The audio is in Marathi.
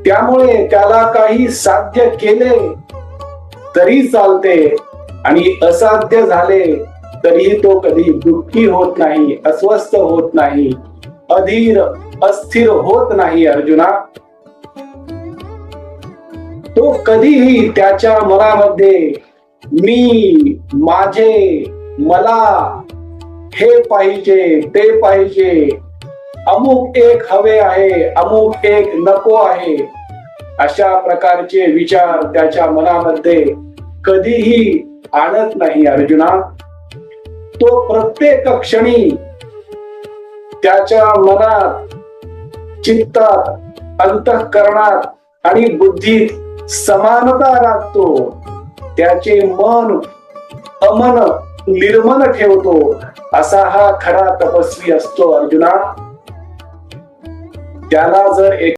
त्यामुळे त्याला काही साध्य केले तरी चालते आणि असाध्य झाले तरीही तो कधी दुःखी होत नाही, अस्वस्थ होत नाही, अधीर अस्थिर होत नाही. अर्जुना, तो कधीही त्याच्या मनामध्ये मी, माझे, मला, हे पाहिजे, ते पाहिजे, अमुक एक हवे आहे, अमुक एक नको आहे, अशा प्रकारचे विचार त्याच्या मनामध्ये कधीही आणत नाही. अर्जुना, तो प्रत्येक क्षणी त्याच्या मनात, चित्तात, अंतःकरणात आणि बुद्धीत समानता राखतो. त्याचे मन अमन निर्मल ठेवतो. असा हा खरा तपस्वी असतो. अर्जुना, त्याला जर